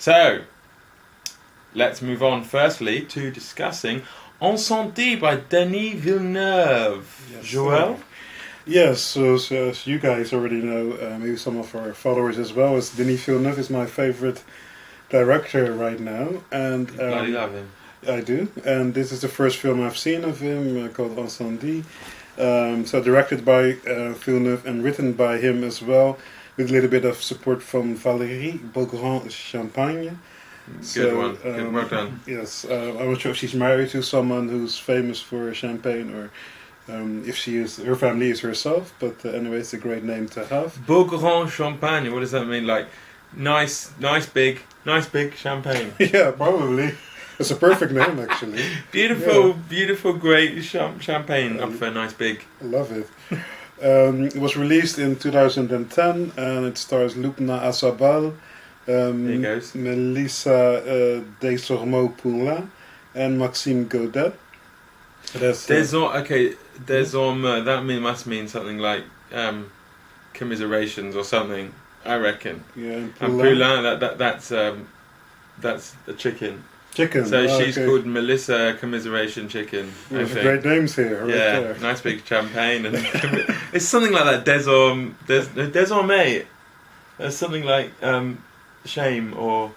So, let's move on firstly to discussing Incendies by Denis Villeneuve. Yes, Joël? Yes, so as you guys already know, maybe some of our followers as well, is Denis Villeneuve is my favorite director right now, and You bloody love him. I do. And this is the first film I've seen of him, called Incendies. So directed by Villeneuve and written by him as well, with a little bit of support from Valérie Beaugrand-Champagne. Good one. Good, well done. Yes, I'm not sure if she's married to someone who's famous for champagne, or if she is, her family is herself. But anyway, it's a great name to have. Beaugrand-Champagne. What does that mean? Like nice big champagne. Yeah, probably. It's a perfect name, actually. Beautiful, great champagne of a nice big. I love it. It was released in 2010, and it stars Lubna Azabal, There he goes. Melissa Desormeaux-Poulin, and Maxime Godet. Désormais. That must mean something like commiserations or something. I reckon. Yeah, And Poulin, that's a chicken. Chicken. So she's called Melissa Commiseration Chicken. I think. Great names here. Right Yeah, there. nice big champagne, and it's something like that. Désormais. There's something like shame or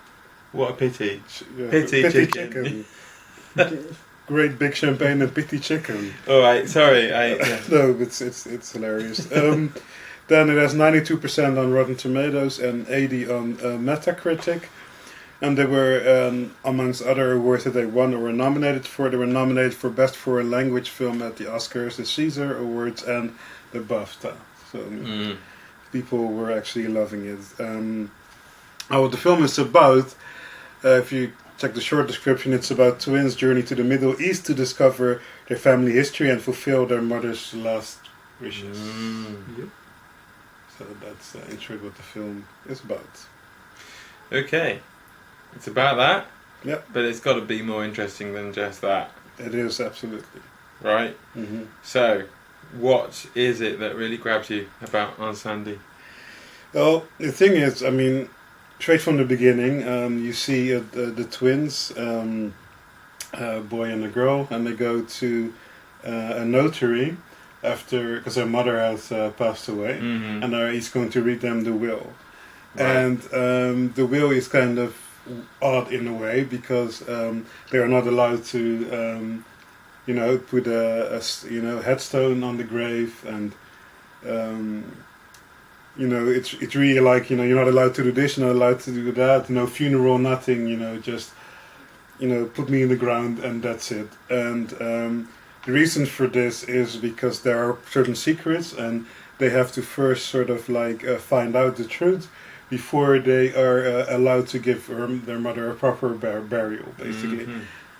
what a pity. Pity chicken. Great big champagne and pity chicken. All right, sorry. No, it's hilarious. Then it has 92% on Rotten Tomatoes and 80 on Metacritic. And they were, amongst other awards that they won or were nominated for, they were nominated for Best Foreign Language Film at the Oscars, the Caesar Awards, and the BAFTA. So people were actually loving it. What the film is about, if you check the short description, it's about twins' journey to the Middle East to discover their family history and fulfill their mother's last wishes. Yep. So that's in short what the film is about. Okay. It's about that. Yep. But it's got to be more interesting than just that. It is, absolutely. Right? Mm-hmm. So, what is it that really grabs you about Incendies? Well, the thing is, I mean, straight from the beginning, you see the twins, a boy and a girl, and they go to a notary because their mother has passed away, and he's going to read them the will. Right. And the will is kind of odd in a way because they are not allowed to, put a headstone on the grave, and it's really like you're not allowed to do this, you're not allowed to do that, no funeral, nothing, just put me in the ground and that's it. And the reason for this is because there are certain secrets, and they have to first sort of find out the truth before they are allowed to give their mother a proper burial, basically.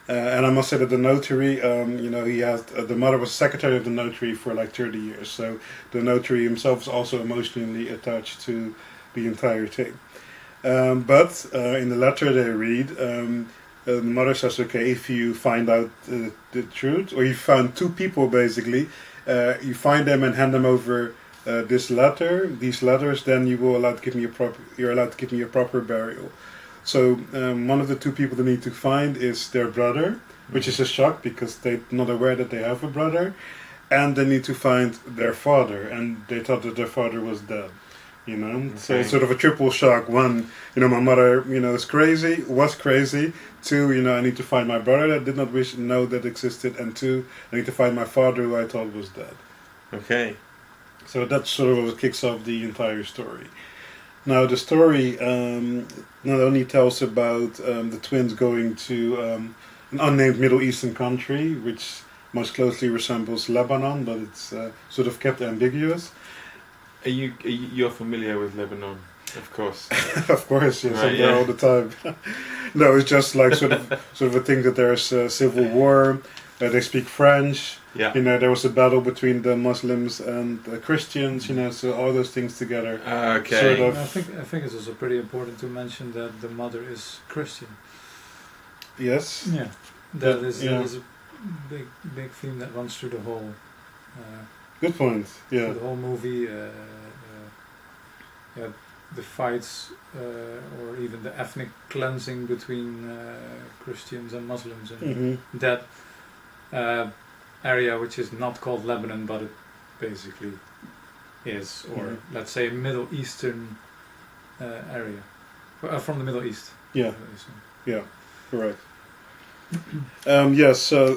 And I must say that the notary, he has the mother was secretary of the notary for 30 years, so the notary himself is also emotionally attached to the entire thing. But in the letter they read, the mother says, okay, if you find out the truth, or you found two people basically, you find them and hand them over these letters, then you're allowed to give me a proper burial. So one of the two people they need to find is their brother, which is a shock because they're not aware that they have a brother, and they need to find their father, and they thought that their father was dead. Okay. So it's sort of a triple shock. One, my mother, was crazy. Two, I need to find my brother that I did not know that existed, and two, I need to find my father who I thought was dead. Okay. So that's sort of what kicks off the entire story. Now the story not only tells about the twins going to an unnamed Middle Eastern country, which most closely resembles Lebanon, but it's sort of kept ambiguous. You're familiar with Lebanon, of course. Of course, yes, right, I'm there all the time. No, it's just sort of a thing that there's a civil war. They speak French. Yeah. There was a battle between the Muslims and the Christians. So all those things together. Okay. Sort of. I think it's also pretty important to mention that the mother is Christian. Yes. Yeah. That is a big theme that runs through the whole. Good point. Yeah. The whole movie. the fights or even the ethnic cleansing between Christians and Muslims in that area, which is not called Lebanon, but it basically is, or let's say Middle Eastern area, from the Middle East. Yeah, correct. So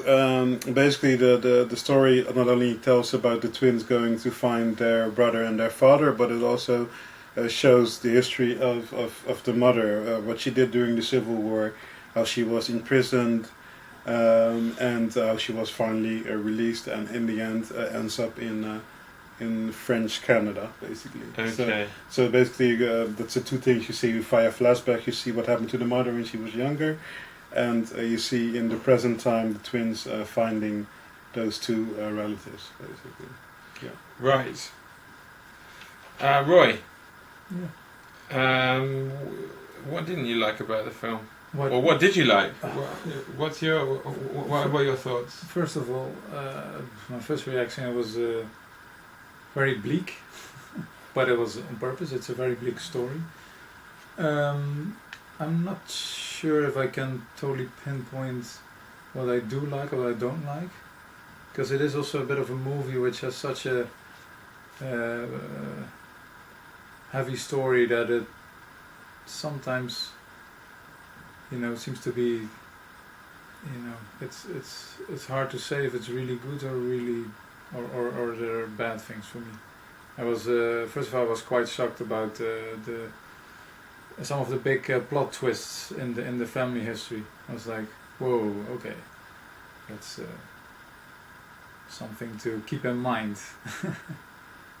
basically the story not only tells about the twins going to find their brother and their father, but it also shows the history of the mother, what she did during the Civil War, how she was imprisoned, and how she was finally released, and in the end ends up in French Canada, basically. Okay. So basically, that's the two things you see via flashback. You see what happened to the mother when she was younger, and you see in the present time the twins finding those two relatives, basically. Yeah. Right. Roy. Yeah. What didn't you like about the film? Or what did you like? What are your thoughts? First of all, my first reaction was very bleak, but it was on purpose. It's a very bleak story. I'm not sure if I can totally pinpoint what I do like or what I don't like, because it is also a bit of a movie which has such a heavy story that it sometimes, seems to be, it's hard to say if it's really good or really or there are bad things for me. I was first of all I was quite shocked about some of the big plot twists in the family history. I was like, whoa, okay, that's something to keep in mind.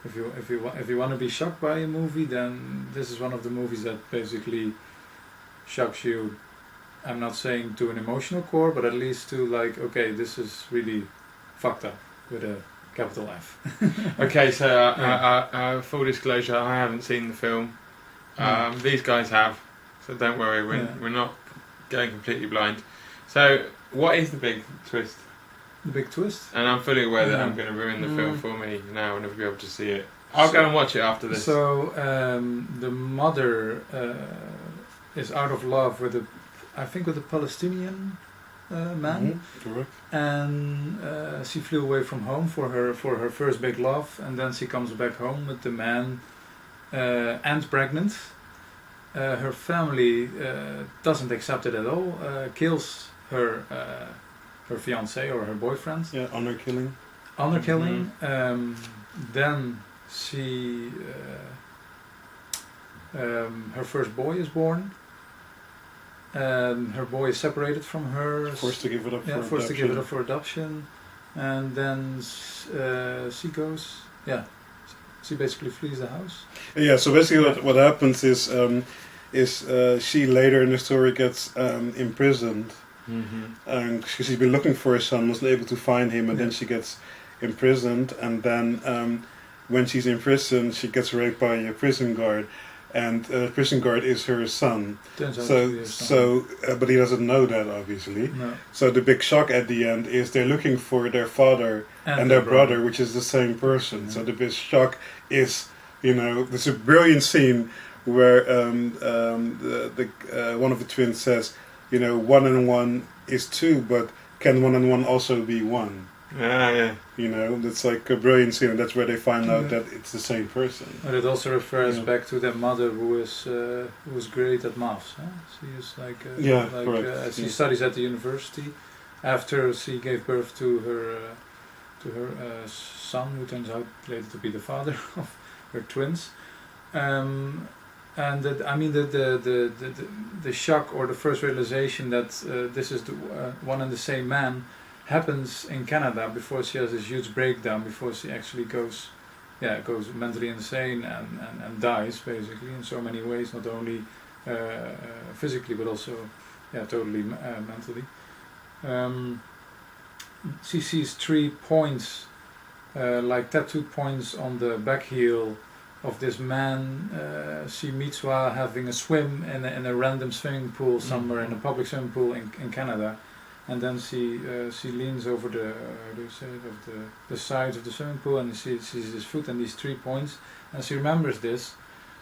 If you want to be shocked by a movie, then this is one of the movies that basically shocks you. I'm not saying to an emotional core, but at least to like, okay, this is really fucked up with a capital F. Okay, so full disclosure, I haven't seen the film. These guys have, so don't worry, we're not going completely blind. So, what is the big twist? The big twist? And I'm fully aware that I'm going to ruin the film for me now and never be able to see it. I'll go and watch it after this. So, the mother is out of love with I think with a Palestinian man, correct. And she flew away from home for her first big love, and then she comes back home with the man and pregnant. Her family doesn't accept it at all. Kills her fiance or her boyfriend. Yeah, honor killing. Honor killing. Then she her first boy is born. Her boy is separated from her. Forced to give it up for adoption. Forced to give it up for adoption. And then she goes, she basically flees the house. Yeah, so basically what happens is she later in the story gets imprisoned. And she's been looking for her son, wasn't able to find him, and then she gets imprisoned, and then when she's in prison she gets raped by a prison guard. And the prison guard is her son. But he doesn't know that, obviously. No. So the big shock at the end is they're looking for their father and their brother, which is the same person. Yeah. So the big shock is, there's a brilliant scene where one of the twins says, 1 and 1 is 2, but can 1 and 1 also be 1? Yeah. That's like a brilliant scene, and that's where they find out that it's the same person. And it also refers back to their mother, who was great at maths. Huh? She is correct. She studies at the university. After she gave birth to her son, who turns out later to be the father of her twins. And the shock or the first realization that this is the one and the same man happens in Canada before she has this huge breakdown, before she actually goes mentally insane and dies basically in so many ways, not only physically but also totally mentally. She sees 3 points, like tattooed points on the back heel of this man she meets while having a swim in a random swimming pool somewhere, in a public swimming pool in Canada. And then she leans over the sides of the swimming pool, and she sees his foot and these 3 points, and she remembers this.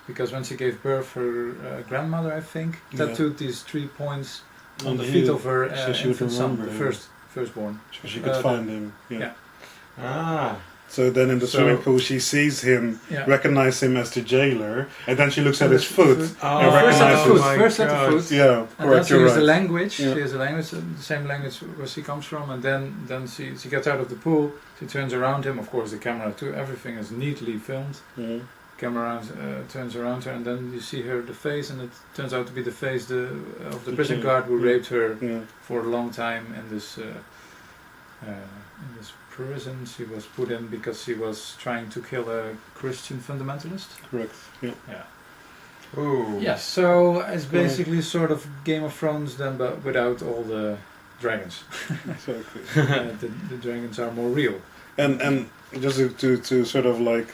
because when she gave birth, her grandmother, I think, Yeah. tattooed these 3 points on On the the feet heel, of her so she would infant son, remember the him. firstborn. So she could find him. Yeah. yeah. Ah. So then in the So- swimming pool, she sees him, Yeah. recognize him as the jailer, and then she looks at And his foot. Oh, And first at the recognizes- foot. my First at the God. foot. Yeah, And then correct. she You're hears the right. language. Yeah. She hears the language, the same language where she comes from, and then she gets out of the pool. She turns around him. Of course, the camera too. Everything is neatly filmed. Mhm. Camera turns around her, and then you see her the face, and it turns out to be the face of the prison Okay. guard who Yeah. raped her Yeah. for a long time in this prison she was put in because she was trying to kill a Christian fundamentalist. Correct. Yeah. Yeah. Ooh. Yes. So it's basically sort of Game of Thrones then, but without all the dragons. Exactly. The dragons are more real. And just to sort of like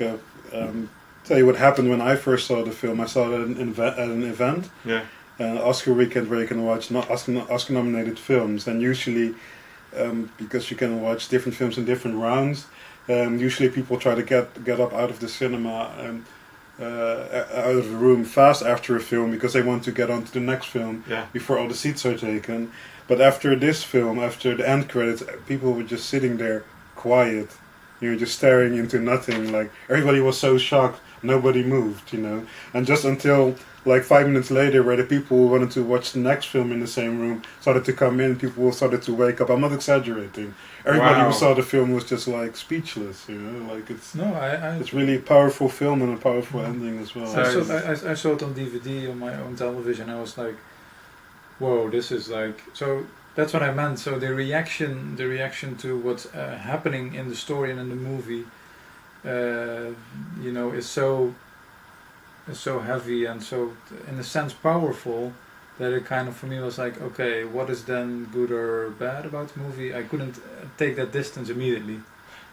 tell you what happened when I first saw the film. I saw it at an event, Yeah. Oscar weekend, where you can watch Oscar nominated films, and usually because you can watch different films in different rounds. Usually people try to get up out of the cinema and out of the room fast after a film because they want to get on to the next film Yeah. before all the seats are taken. But after this film, after the end credits, people were just sitting there quiet, just staring into nothing. Like everybody was so shocked, nobody moved, and just until like 5 minutes later, where the people who wanted to watch the next film in the same room started to come in, people started to wake up. I'm not exaggerating. Everybody Wow. who saw the film was just like speechless, like it's No, it's really a powerful film and a powerful ending as well. So- I saw it on DVD on my own television. I was like, "Whoa, this is like." So that's what I meant. So the reaction to what's happening in the story and in the movie, is so heavy and so, in a sense, powerful. That it kind of for me was like, okay, what is then good or bad about the movie? I couldn't take that distance immediately.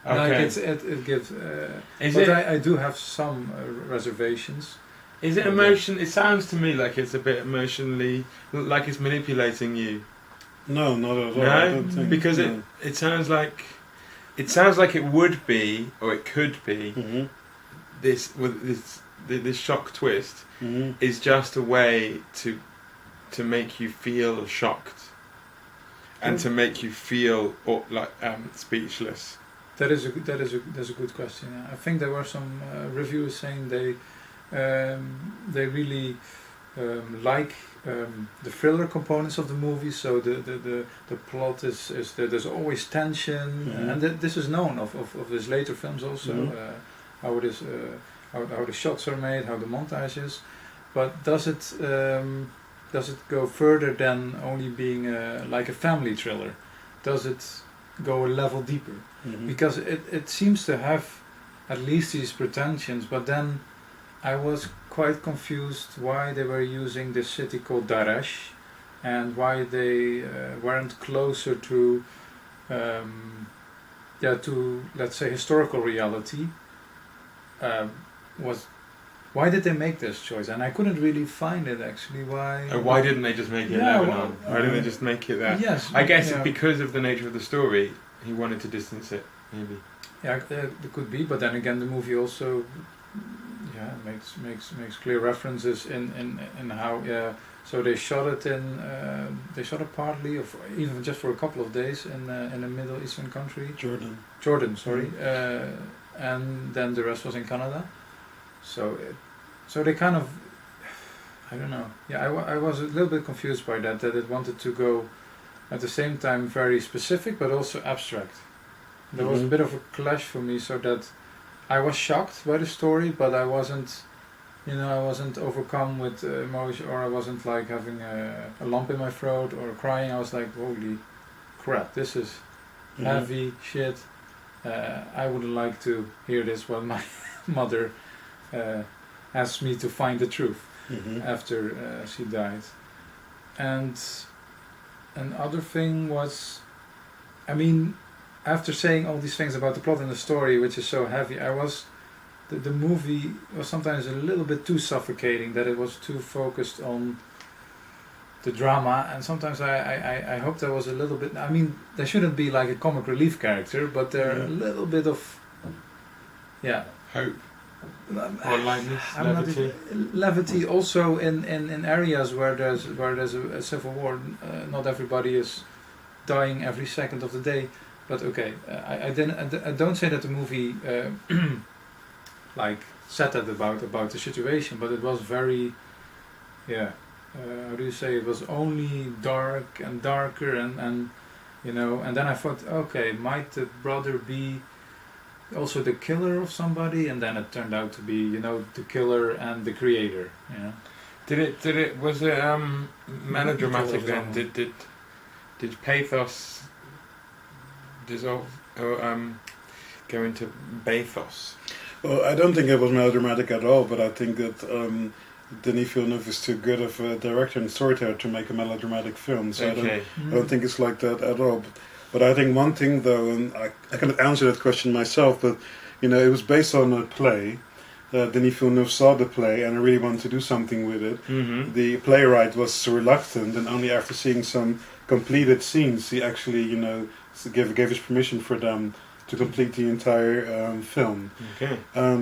Okay. Like it gives. Is But it? I do have some reservations. Is it emotion? It sounds to me like it's a bit emotionally, like it's manipulating you. No, not at all. I No, don't think, because no. it sounds like it would be, or it could be. Mhm. This shock twist Mhm. is just a way to make you feel shocked, and to make you feel speechless. That's a good question. Yeah. I think there were some reviewers saying they really like the thriller components of the movie. So the plot is that there's always tension, Mhm. and this is known of his later films also. Mhm. How it is, how the shots are made, how the montage is. But does it go further than only being like a family thriller? Does it go a level deeper? Mhm. Because it seems to have at least these pretensions, but then I was quite confused why they were using this city called Daresh, and why they weren't closer to let's say historical reality. Why did they make this choice? And I couldn't really find it actually. Why didn't they just make it Yeah, Lebanon? Why didn't they just make it that? Yes, I guess yeah. because of the nature of the story, he wanted to distance it, maybe. Yeah, it could be, but then again, the movie also, makes clear references in how So they shot it partly, or even just for a couple of days in a Middle Eastern country. Jordan, sorry, and then the rest was in Canada. So they kind of, I don't know. Yeah, I was a little bit confused by that it wanted to go at the same time very specific but also abstract. There was a bit of a clash for me, so that I was shocked by the story, but I wasn't overcome with emotion, or I wasn't like having a lump in my throat or crying. I was like, holy crap, this is heavy shit. I wouldn't like to hear this when my mother asked me to find the truth after she died. And another thing was, I mean, after saying all these things about the plot and the story, which is so heavy, the movie was sometimes a little bit too suffocating, that it was too focused on the drama, and sometimes I hope there was a little bit, I mean, there shouldn't be like a comic relief character, but there a little bit of, Hope. Or lightness, I'm not levity. levity also in areas where there's a civil war. Not everybody is dying every second of the day, but okay. I don't say that the movie like said that about the situation, but it was very, yeah. How do you say? It was only dark and darker and you know. And then I thought, okay, might the brother be also the killer of somebody? And then it turned out to be, you know, the killer and the creator. You know. Was it melodramatic The killer then? of Did pathos dissolve or go into bathos? Well, I don't think it was melodramatic at all, but I think that Denis Villeneuve is too good of a director and storyteller to make a melodramatic film. So Okay. I don't think it's like that at all. But I think one thing though, and I cannot answer that question myself, but you know, it was based on a play. Denis Villeneuve saw the play and really wanted to do something with it. Mm-hmm. The playwright was reluctant, and only after seeing some completed scenes, he actually, you know, gave his permission for them to complete the entire film. Okay.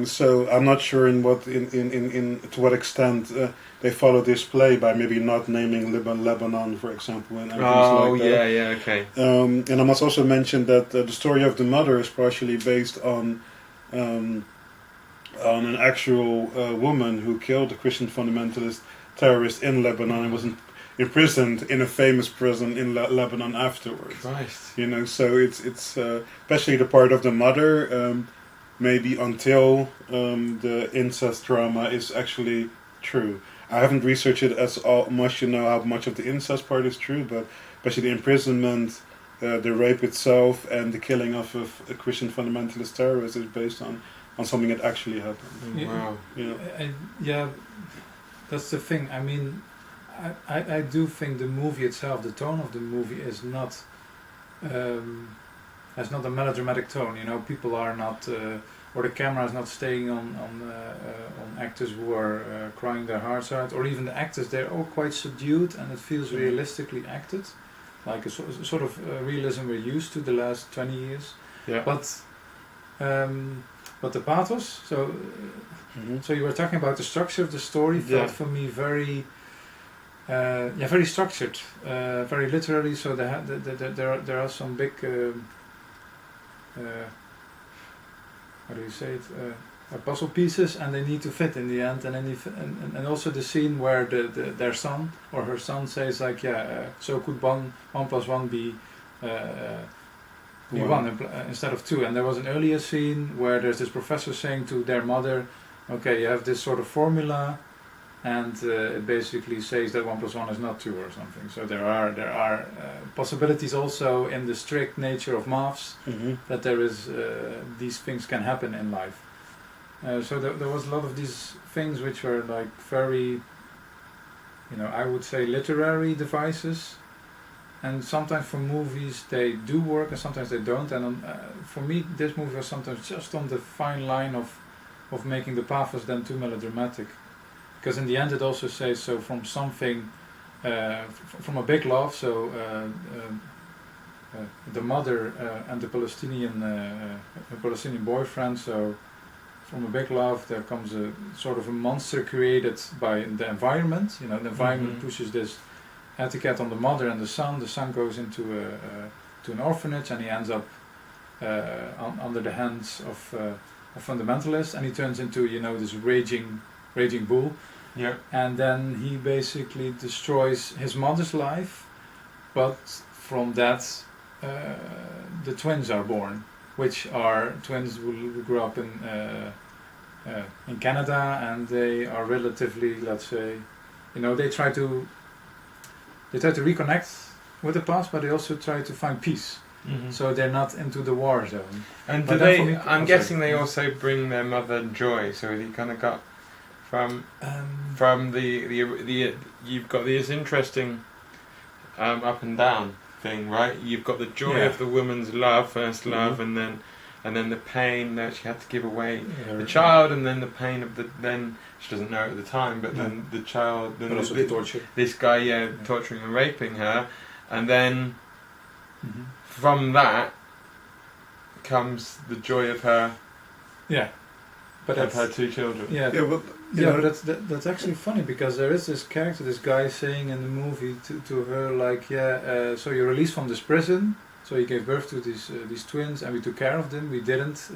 So I'm not sure in to what extent they followed this play by maybe not naming Lebanon, for example, and things like that. Yeah, okay. And I must also mention that the story of the mother is partially based on an actual woman who killed a Christian fundamentalist terrorist in Lebanon and was imprisoned in a famous prison in Lebanon afterwards. Christ. You know, so it's especially the part of the mother, maybe until the incest drama is actually true. I haven't researched it as much to know how much of the incest part is true, but especially the imprisonment, the rape itself, and the killing of a Christian fundamentalist terrorist is based on something that actually happened. Wow. You know? Yeah, that's the thing. I mean, I do think the movie itself, the tone of the movie is not has not a melodramatic tone. You know, people are not, or the camera is not staying on actors who are crying their hearts out, or even the actors. They're all quite subdued, and it feels realistically acted, like a sort of realism we're used to the last 20 years. Yeah. But the pathos. So you were talking about the structure of the story. Felt for me very. Very structured, very literary. So there are some big, how do you say it, puzzle pieces, and they need to fit in the end. And then and also the scene where their son or her son says like, so could one plus one be one instead of two. And there was an earlier scene where there's this professor saying to their mother, okay, you have this sort of formula. And it basically says that 1 + 1 is not 2 or something. So there are possibilities also in the strict nature of maths that there is these things can happen in life. So there was a lot of these things which were like very, you know, I would say literary devices. And sometimes for movies they do work and sometimes they don't. And for me this movie was sometimes just on the fine line of making the pathos then too melodramatic. Because in the end it also says, so from something, from a big love, so the mother and the Palestinian boyfriend, so from a big love there comes a sort of a monster created by the environment. You know, the environment pushes this etiquette on the mother and the son goes into to an orphanage and he ends up under the hands of fundamentalists, and he turns into, you know, this raging bull. Yeah. And then he basically destroys his mother's life, but from that the twins are born, which are twins who grew up in Canada, and they are relatively, let's say, you know, they try to reconnect with the past, but they also try to find peace. So they're not into the war zone. And do they? I'm guessing they also bring their mother joy. So he kind of got from the you've got this interesting up and down thing, right? You've got the joy of the woman's love, first love, and then the pain that she had to give away the child, and then the pain of then she doesn't know it at the time, but then the child, then also the torture. This guy, torturing and raping her, and then from that comes the joy of her but have had 2 children. Yeah, Yeah, but but that's actually funny, because there is this character, this guy saying in the movie to her, like, so you're released from this prison, so you gave birth to these twins, and we took care of them. We didn't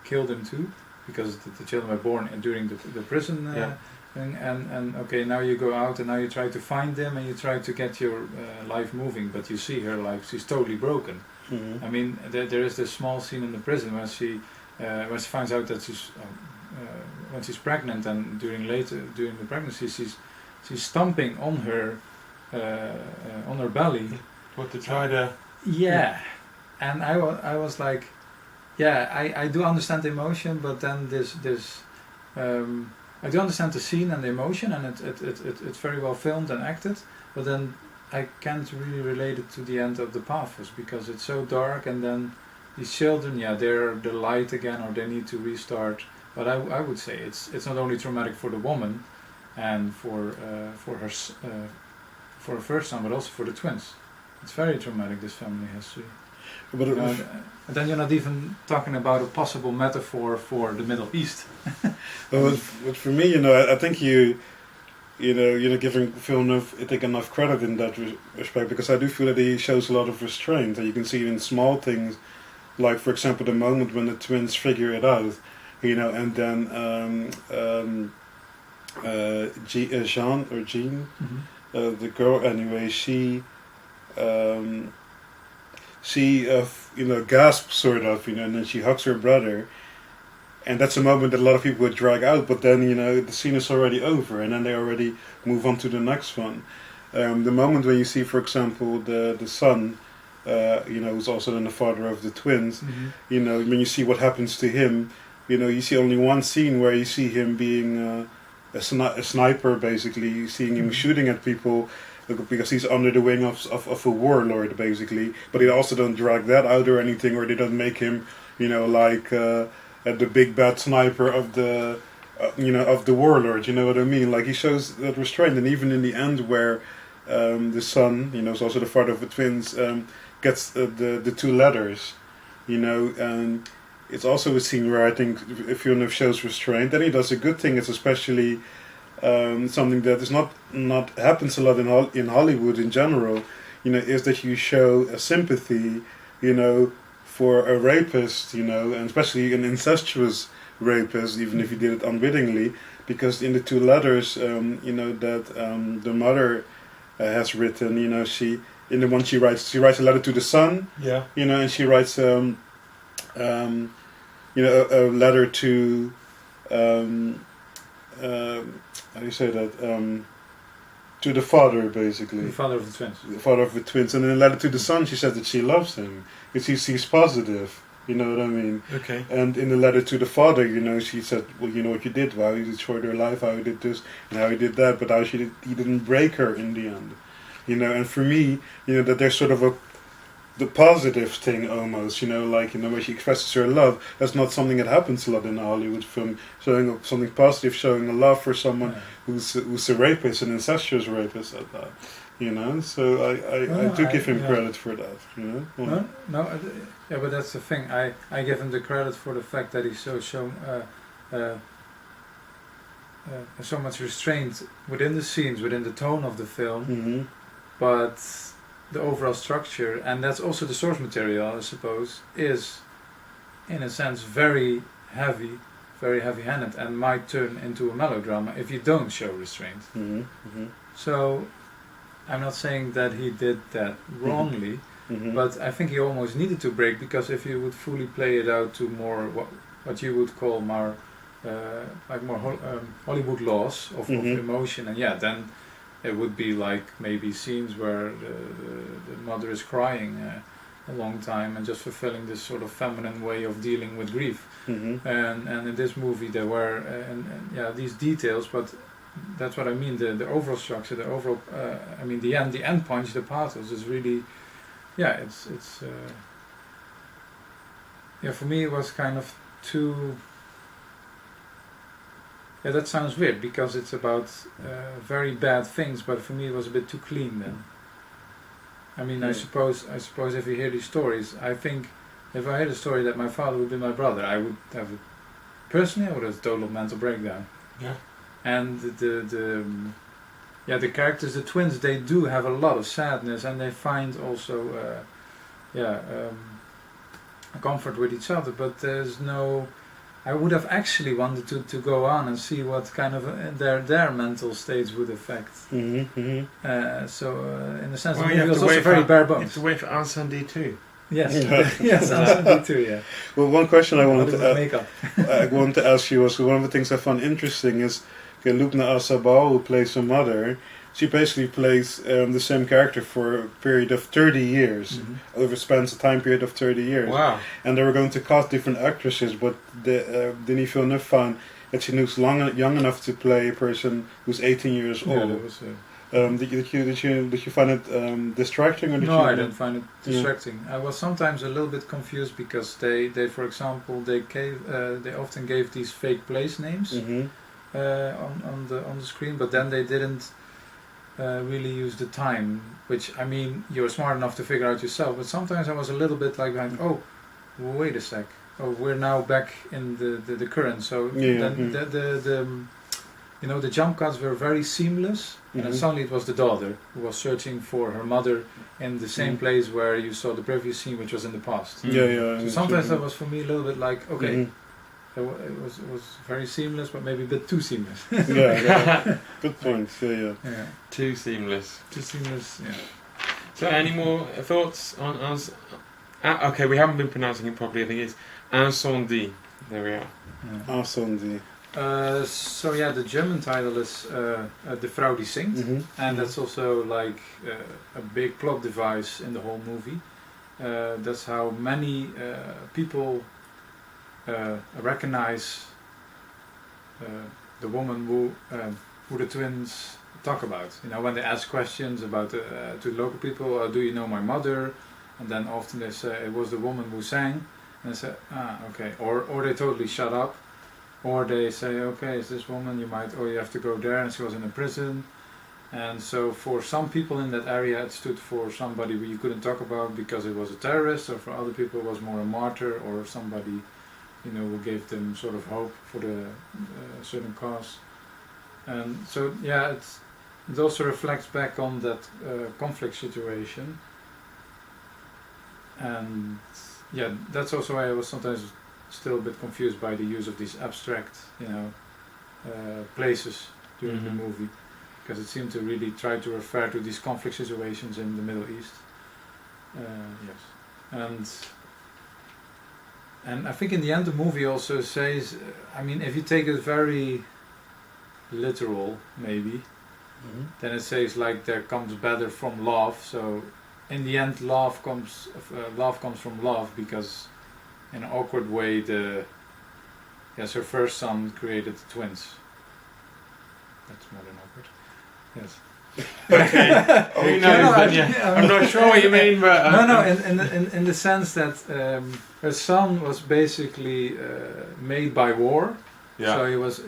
kill them too, because the children were born during the prison thing. And okay, now you go out and now you try to find them and you try to get your life moving, but you see her life, she's totally broken. Mhm. I mean, there is this small scene in the prison where she finds out that she's when she's pregnant, and during the pregnancy, she's stomping on her belly. What to try to... Yeah, and I was like, I do understand the emotion, but then this I do understand the scene and the emotion, and it's very well filmed and acted, but then I can't really relate it to the end of the pathos, because it's so dark, and then these children, they're the light again, or they need to restart. But I would say it's not only traumatic for the woman and for her first son, but also for the twins. It's very traumatic, this family history. But And then you're not even talking about a possible metaphor for the Middle East. but for me, I think you're not giving Villeneuve, I think, enough credit in that respect, because I do feel that he shows a lot of restraint, and you can see it in small things, like, for example, the moment when the twins figure it out, and then Jean, the girl, anyway, she gasps, sort of, and then she hugs her brother, and that's a moment that a lot of people would drag out, but then, the scene is already over, and then they already move on to the next one. The moment when you see, for example, the son, who's also then the father of the twins, when you see what happens to him, you see only one scene where you see him being a sniper, basically, seeing him shooting at people, because he's under the wing of a warlord, basically. But they also don't drag that out or anything, or they don't make him, like the big bad sniper of the, of the warlord. You know what I mean? Like, he shows that restraint, and even in the end, where the son, is also the father of the twins, gets the 2 letters, and it's also a scene where I think Villeneuve shows restraint, and he does a good thing. It's especially something that is not happens a lot in Hollywood in general, is that you show a sympathy, for a rapist, and especially an incestuous rapist, even if you did it unwittingly, because in the 2 letters, that the mother has written, she, in the one she writes a letter to the son, and she writes a letter to how do you say that? To the father, basically. The father of the twins. The father of the twins. And in a letter to the son, she says that she loves him. Because he sees positive. You know what I mean? Okay. And in the letter to the father, she said, well, you know what you did, how you destroyed her life, how you did this, and how you did that, but how he didn't break her in the end. And for me, that there's sort of the positive thing almost, where she expresses her love. That's not something that happens a lot in a Hollywood film, showing something positive, showing a love for someone who's a rapist, an incestuous rapist at that. So I do give him credit for that. But that's the thing. I give him the credit for the fact that he's so much restraint within the scenes, within the tone of the film, but the overall structure, and that's also the source material, I suppose, is in a sense very heavy-handed, and might turn into a melodrama if you don't show restraint. So I'm not saying that he did that wrongly, but I think he almost needed to break, because if you would fully play it out to more what you would call more Hollywood laws of emotion, and then it would be like maybe scenes where the mother is crying a long time and just fulfilling this sort of feminine way of dealing with grief. And in this movie there were these details, but that's what I mean. The overall structure, the overall the end punch, the pathos is really it's for me it was kind of too. Yeah, that sounds weird, because it's about very bad things, but for me it was a bit too clean then. I suppose if you hear these stories, I think if I heard a story that my father would be my brother, I would have personally, I would have total mental breakdown. Yeah. And the characters, the twins, they do have a lot of sadness, and they find also, comfort with each other. But there's no. I would have actually wanted to go on and see what kind of their mental states would affect. Mm-hmm. In a sense, Well, the you movie have was to also wait very for- bare You bones. have to wait for Incendies too. Yes, Yeah. yes, Incendies too. Yeah. Well, one question I wanted to makeup. I wanted to ask you was one of the things I found interesting is Lubna Asabal, who plays her mother. She basically plays the same character for a period of 30 years. Mm-hmm. Over spans a time period of 30 years. Wow. And they were going to cast different actresses, but Denis Villeneuve found that she looks young enough to play a person who's 18 years Yeah, old. that was, Did you find it distracting, or did no, you? I didn't find it distracting. I was sometimes a little bit confused because they for example, they often gave these fake place names Mm-hmm. on the screen, but then they didn't really use the time. Which, I mean, you're smart enough to figure out yourself. But sometimes I was a little bit like, oh, wait a sec. Oh, we're now back in the current. So then the jump cuts were very seamless. And then suddenly it was the daughter who was searching for her mother in the same place where you saw the previous scene, which was in the past. Yeah. So sometimes that was for me a little bit like, okay, Mhm. it was very seamless, but maybe a bit too seamless. Yeah. Good point. Yeah. Yeah, Too seamless. too seamless. Yeah. So, any more thoughts on us? Okay, we haven't been pronouncing it properly. I think it's Incendies. There we are. Incendies. The German title is De Vrouw die Zingt, and that's also like a big plot device in the whole movie. That's how many people recognize the woman who the twins talk about. You know, when they ask questions about to local people, do you know my mother? And then often they say it was the woman who sang, and they say, okay, or they totally shut up. Or they say, okay, it's this woman, you have to go there, and she was in a prison. And so for some people in that area it stood for somebody you couldn't talk about because it was a terrorist, or for other people it was more a martyr, or somebody, who gave them sort of hope for the certain cause. And so, it also reflects back on that conflict situation. And that's also why I was sometimes still a bit confused by the use of these abstract, places during the movie, because it seemed to really try to refer to these conflict situations in the Middle East. And I think in the end the movie also says, if you take it very literal, maybe, then it says like there comes better from love. So in the end, love comes from love, because in an awkward way, her first son created twins. That's more than awkward. Yes. Okay. I'm not sure what you mean, but in the sense that her son was basically made by war. Yeah. So he was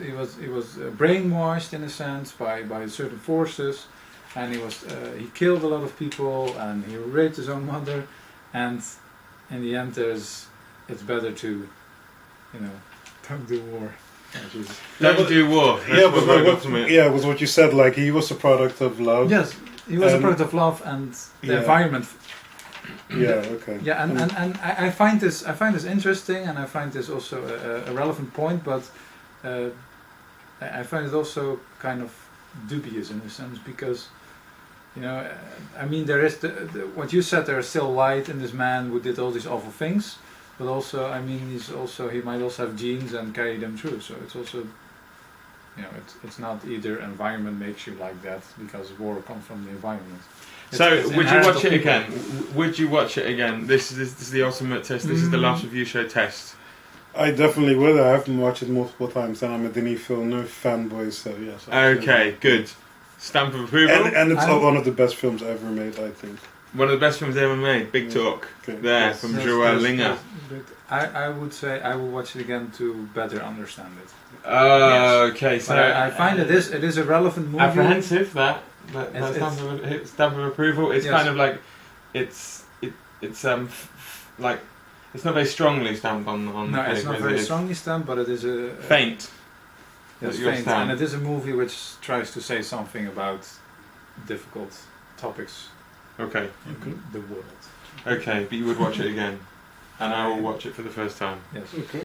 brainwashed in a sense by certain forces, and he killed a lot of people, and he raped his own mother, and in the end it's better to, don't do war. Don't do war. It was what you said. Like, he was a product of love. Yes, he was a product of love and the environment. Okay. Yeah, and I find this interesting, and I find this also a relevant point, but I find it also kind of dubious in a sense, because there is what you said. There is still light in this man who did all these awful things, but also he might also have genes and carry them through. So it's also it's not either environment makes you like that, because war comes from the environment. Would you watch it again? Would you watch it again? This is the ultimate test. This is the last review show test. I definitely would. I have watched it multiple times, and I'm a Denis Villeneuve fanboy, so yes. Okay, good. Stamp of approval. And it's one of the best films ever made, I think. One of the best films ever made. Big talk. Okay. From Joël Linger. I would say I will watch it again to better understand it. Okay, so I find it is a relevant movie. Apprehensive that stamp of approval. It's kind of like it's like It's not very strongly stamped on No, the it's paper, not very strongly stamped, but it is a faint. Yes, your faint, stamp. and it is a movie which tries to say something about difficult topics Okay. in the world. Okay, but you would watch it again, and I will watch it for the first time. Yes. Okay.